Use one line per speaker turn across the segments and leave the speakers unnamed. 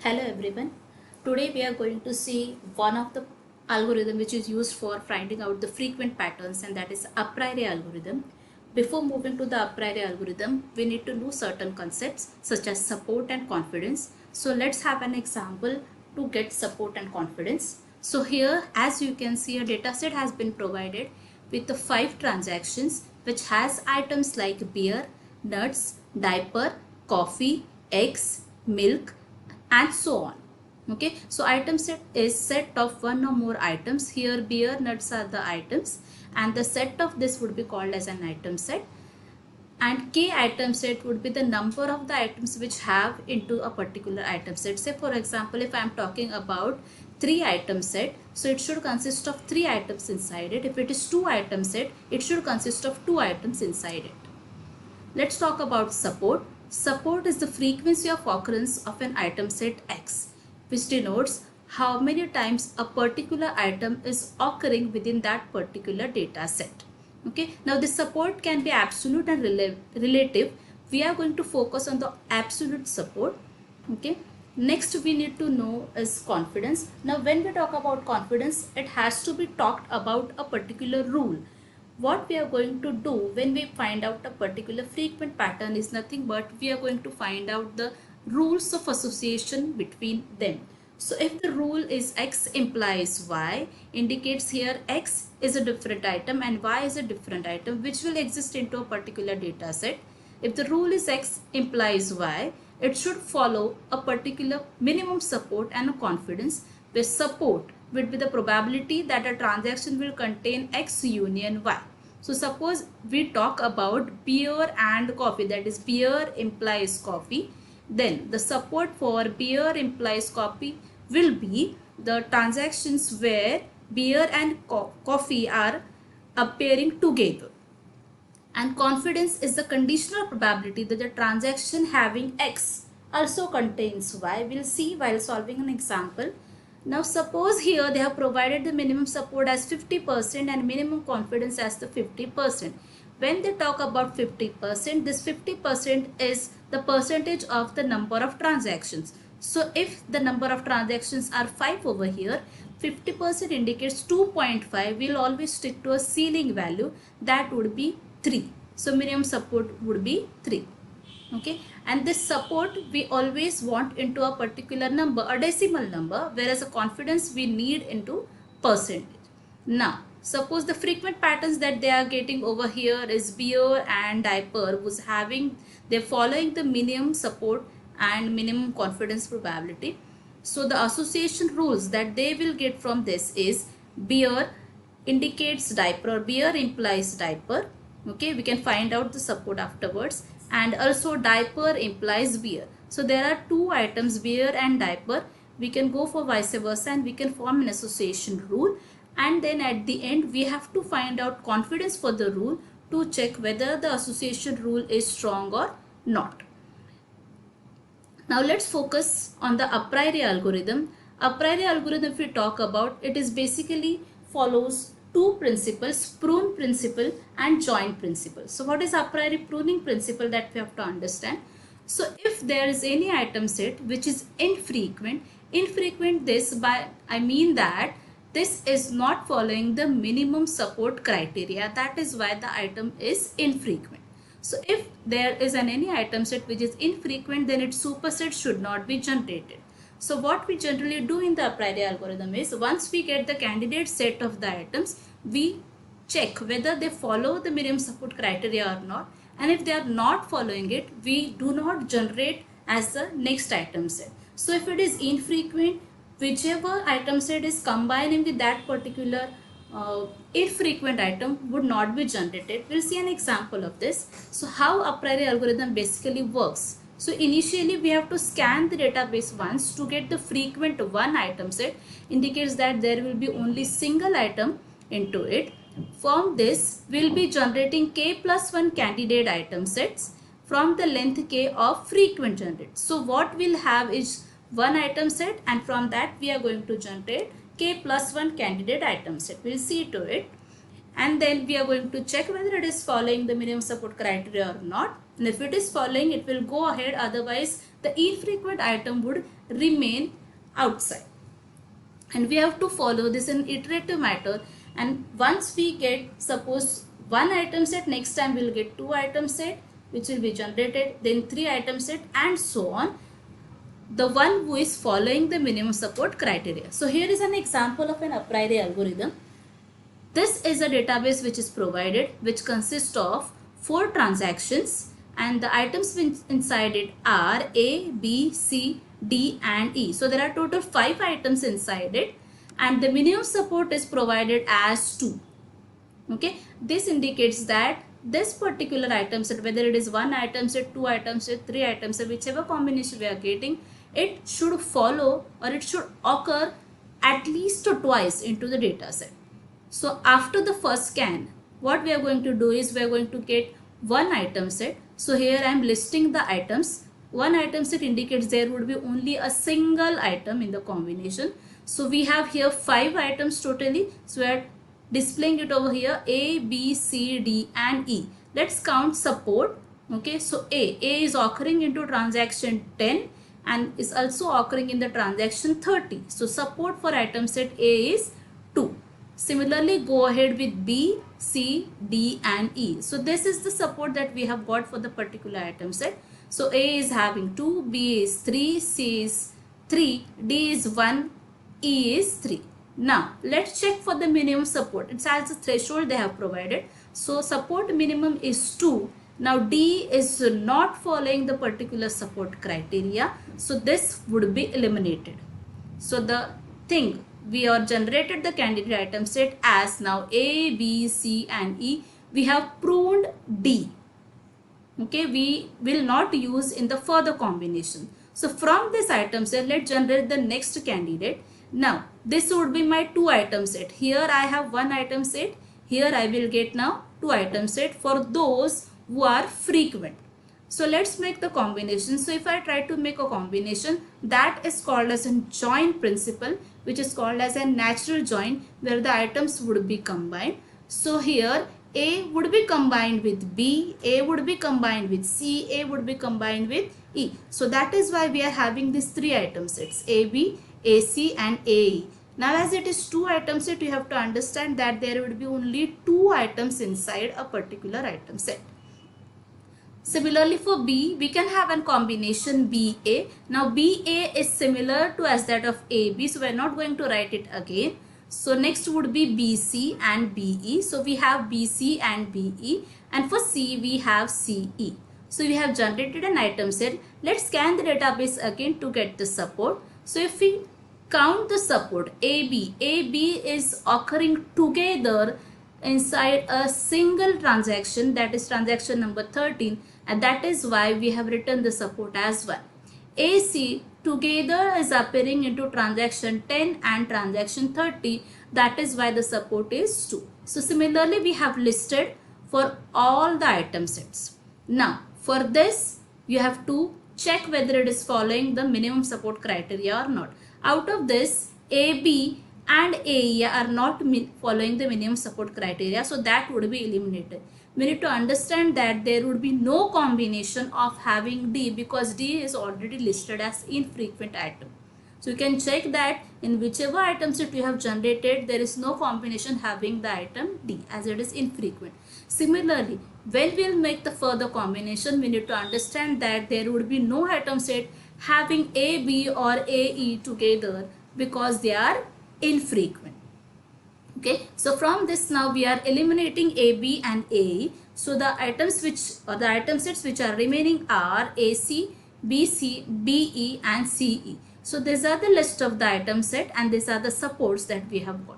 Hello everyone. Today we are going to see one of the algorithm which is used for finding out the frequent patterns, and that is a priori algorithm. Before moving to the a priori algorithm, we need to know certain concepts such as support and confidence. So let's have an example to get support and confidence. So here, as you can see, a dataset has been provided with the 5 transactions which has items like beer, nuts, diaper, coffee, eggs, milk, and so on. Okay, so item set is set of one or more items. Here beer, nuts are the items, and the set of this would be called as an item set, and k item set would be the number of the items which have into a particular item set. Say for example, if I am talking about 3 item set, so it should consist of 3 items inside it. If it is 2 item set, it should consist of 2 items inside it. Let's talk about support. Support is the frequency of occurrence of an item set X, which denotes how many times a particular item is occurring within that particular data set. Okay, now this support can be absolute and relative. We are going to focus on the absolute support. Okay, next we need to know is confidence. Now when we talk about confidence, it has to be talked about a particular rule. What we are going to do when we find out a particular frequent pattern is nothing but we are going to find out the rules of association between them. So if the rule is X implies Y, indicates here X is a different item and Y is a different item which will exist into a particular data set. If the rule is X implies Y, it should follow a particular minimum support and a confidence, where support would be the probability that a transaction will contain X union Y. So suppose we talk about beer and coffee, that is beer implies coffee, then the support for beer implies coffee will be the transactions where beer and coffee are appearing together. And confidence is the conditional probability that the transaction having X also contains Y. We'll see while solving an example. Now suppose here they have provided the minimum support as 50% and minimum confidence as the 50%. When they talk about 50%, this 50% is the percentage of the number of transactions. So if the number of transactions are 5 over here, 50% indicates 2.5. We'll always stick to a ceiling value, that would be 3. So minimum support would be 3. Okay, and this support we always want into a particular number, a decimal number, whereas a confidence we need into percentage. Now suppose the frequent patterns that they are getting over here is beer and diaper, who's having, they're following the minimum support and minimum confidence probability. So the association rules that they will get from this is beer indicates diaper, or beer implies diaper. Okay, we can find out the support afterwards. And also diaper implies beer. So there are 2 items, beer and diaper. We can go for vice versa and we can form an association rule. And then at the end we have to find out confidence for the rule to check whether the association rule is strong or not. Now let's focus on the a priori algorithm. A priori algorithm, if we talk about, it is basically follows 2 principles, prune principle and join principle. So what is a priori pruning principle that we have to understand? So if there is any item set which is infrequent this by, I mean that this is not following the minimum support criteria. That is why the item is infrequent. So if there is any item set which is infrequent, then its superset should not be generated. So what we generally do in the a priori algorithm is, once we get the candidate set of the items, we check whether they follow the minimum support criteria or not. And if they are not following it, we do not generate as the next item set. So if it is infrequent, whichever item set is combining with that particular infrequent item would not be generated. We'll see an example of this. So how a priori algorithm basically works. So initially we have to scan the database once to get the frequent one item set, indicates that there will be only single item into it. From this we'll be generating k plus 1 candidate item sets from the length k of frequent generate. So what we'll have is one item set, and from that we are going to generate k plus 1 candidate item set. We'll see to it, and then we are going to check whether it is following the minimum support criteria or not. and if it is following, it will go ahead, otherwise the infrequent item would remain outside. And we have to follow this in iterative matter, and once we get, suppose, one item set, next time we'll get two item set which will be generated, then three item set, and so on, the one who is following the minimum support criteria. So here is an example of an a priori algorithm. This is a database which is provided, which consists of 4 transactions, and the items inside it are A, B, C, D and E. So there are total 5 items inside it, and the minimum support is provided as 2. Okay, this indicates that this particular item set, whether it is one item set, two item set, three item set, whichever combination we are getting, it should follow or it should occur at least twice into the data set. So after the first scan, what we are going to do is we are going to get one item set. So here I am listing the items. One item set indicates there would be only a single item in the combination. So we have here 5 items totally. So we are displaying it over here, A, B, C, D and E. Let's count support. Okay, so A is occurring into transaction 10 and is also occurring in the transaction 30. So support for item set A is 2. Similarly, go ahead with B, C, D and E. So this is the support that we have got for the particular item set. So A is having 2, B is 3, C is 3, D is 1, E is 3. Now let's check for the minimum support. It's as the threshold they have provided. So support minimum is 2. Now D is not following the particular support criteria. So this would be eliminated. So the thing, we are generated the candidate item set as now A, B, C and E. We have pruned D. Okay, we will not use in the further combination. So from this item set, let's generate the next candidate. Now this would be my 2 item set. Here I have 1 item set. Here I will get now 2 item set for those who are frequent. So let's make the combination. So if I try to make a combination, that is called as a join principle, which is called as a natural join, where the items would be combined. So here A would be combined with B, A would be combined with C, A would be combined with E. So that is why we are having these 3 item sets, AB, AC and AE. Now as it is 2 item set, you have to understand that there would be only 2 items inside a particular item set. Similarly for B, we can have a combination BA. Now BA is similar to as that of AB, so we are not going to write it again. So next would be BC and BE. So we have BC and BE, and for C we have CE. So we have generated an item set. Let's scan the database again to get the support. So if we count the support AB is occurring together inside a single transaction, that is transaction number 13, and that is why we have written the support as 1. AC together is appearing into transaction 10 and transaction 30, that is why the support is 2. So similarly we have listed for all the item sets. Now for this you have to check whether it is following the minimum support criteria or not. Out of this, AB and AE are not following the minimum support criteria, so that would be eliminated. We need to understand that there would be no combination of having D, because D is already listed as infrequent item. So you can check that in whichever item set you have generated, there is no combination having the item D, as it is infrequent. Similarly, when we will make the further combination, we need to understand that there would be no item set having A, B or AE together, because they are infrequent. Okay, so from this now we are eliminating AB and AE. So the items which, or the item sets which are remaining are AC, BC, BE and CE. So these are the list of the item set, and these are the supports that we have got.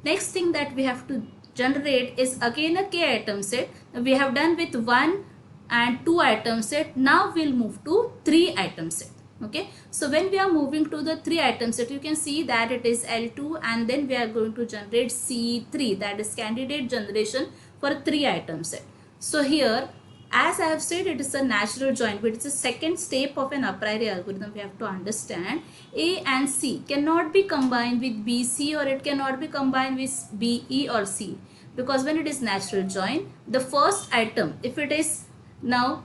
Next thing that we have to generate is again a K item set. We have done with 1 and 2 item set. Now we'll move to 3 item set. Okay, so when we are moving to the 3 item set, you can see that it is L2, and then we are going to generate C3, that is candidate generation for 3 item set. So here, as I have said, it is a natural join, but it's a second step of an a priori algorithm. We have to understand A and C cannot be combined with BC, or it cannot be combined with BE or C, because when it is natural join, the first item, if it is now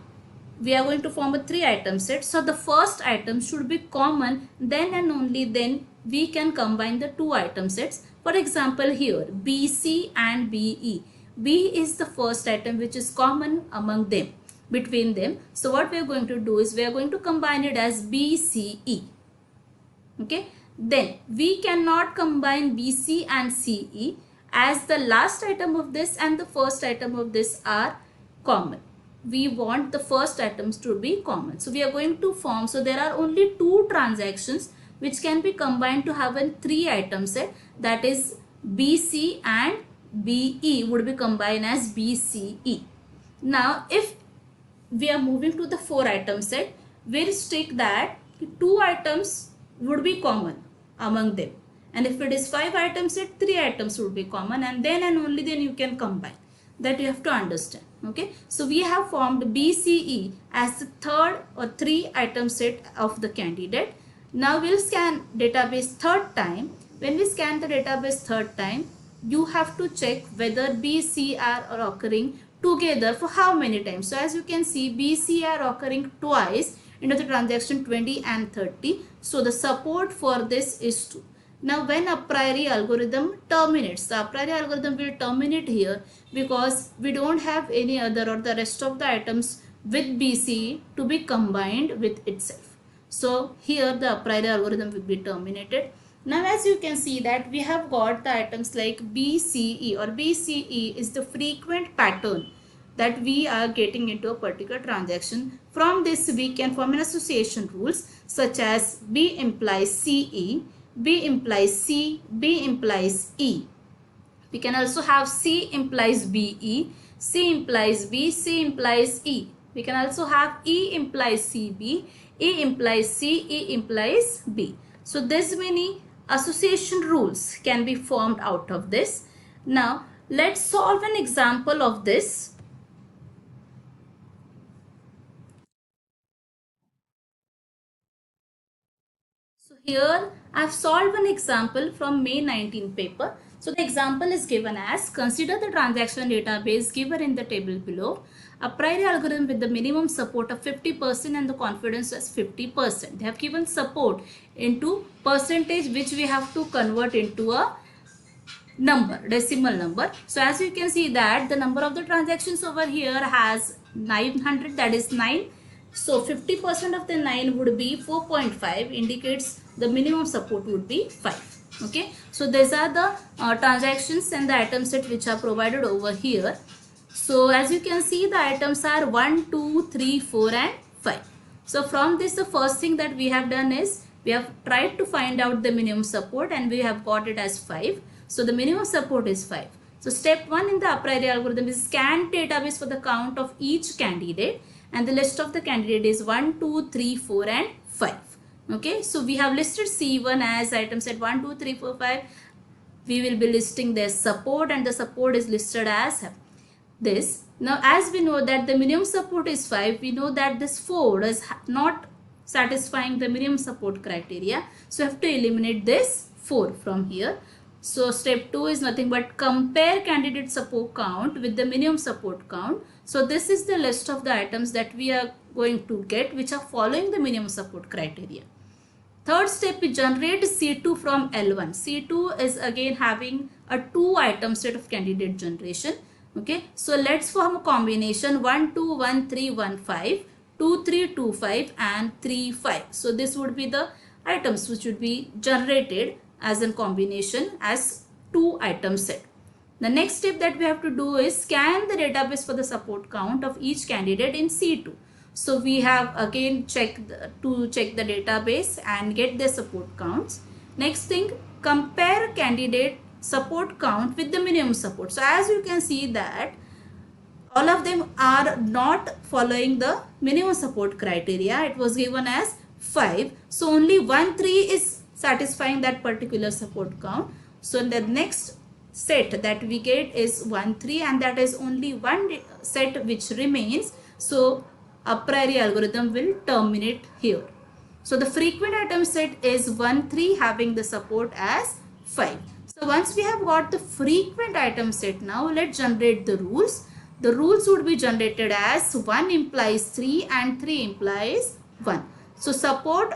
we are going to form a 3-item set. So the first item should be common, then and only then we can combine the 2-item sets. For example, here BC and BE. B is the first item which is common among them, between them. So what we are going to do is we are going to combine it as BCE. Okay. Then we cannot combine BC and CE, as the last item of this and the first item of this are common. We want the first items to be common. So we are going to form, so there are only 2 transactions which can be combined to have a 3-item set, that is BC and BE would be combined as BCE. Now if we are moving to the 4-item set, we'll stick that 2 items would be common among them, and if it is 5-item set, 3 items would be common, and then and only then you can combine. That you have to understand. Okay, so we have formed BCE as the 3rd or 3-item set of the candidate. Now we'll scan database 3rd time. When we scan the database 3rd time, you have to check whether BC are occurring together for how many times. So as you can see, BC are occurring twice into the transaction 20 and 30. So the support for this is 2. Now when a priori algorithm terminates, the a priori algorithm will terminate here because we don't have any other or the rest of the items with BCE to be combined with itself. So here the a priori algorithm will be terminated. Now as you can see that we have got the items like BCE, or BCE is the frequent pattern that we are getting into a particular transaction. From this we can form an association rules such as B implies CE, B implies C, B implies E. We can also have C implies BE, C implies B, C implies E. We can also have E implies CB, E implies C, E implies B. So this many association rules can be formed out of this. Now let's solve an example of this. So here I have solved an example from May 19 paper. So the example is given as, consider the transaction database given in the table below. A priori algorithm with the minimum support of 50% and the confidence as 50%. They have given support into percentage which we have to convert into a number, decimal number. So as you can see that the number of the transactions over here has 900, that is 9. So 50% of the 9 would be 4.5, indicates the minimum support would be 5. Okay, so these are the transactions and the item set which are provided over here. So as you can see, the items are 1, 2, 3, 4 and 5. So from this, the first thing that we have done is we have tried to find out the minimum support and we have got it as 5. So the minimum support is 5. So step 1 in the a priori algorithm is scan database for the count of each candidate, and the list of the candidate is 1, 2, 3, 4 and 5. Okay, so we have listed C1 as item set 1, 2, 3, 4, 5. We will be listing their support, and the support is listed as this. Now as we know that the minimum support is 5, we know that this 4 is not satisfying the minimum support criteria. So we have to eliminate this 4 from here. So step 2 is nothing but compare candidate support count with the minimum support count. So this is the list of the items that we are going to get which are following the minimum support criteria. Third step, we generate C2 from L1. C2 is again having a 2-item set of candidate generation. Okay, so let's form a combination 1, 2, 1, 3, 1, 5, 2, 3, 2, 5 and 3, 5. So this would be the items which would be generated as a combination as 2-item set. The next step that we have to do is scan the database for the support count of each candidate in C2. So we have again check the database and get the support counts. Next thing, compare candidate support count with the minimum support. So as you can see that all of them are not following the minimum support criteria. It was given as 5. So only 1, 3 is satisfying that particular support count. So the next set that we get is 1, 3, and that is only one set which remains. So a priori algorithm will terminate here. So the frequent item set is 1, 3 having the support as 5. So once we have got the frequent item set, now let's generate the rules. the rules would be generated as 1 implies 3 and 3 implies 1. So support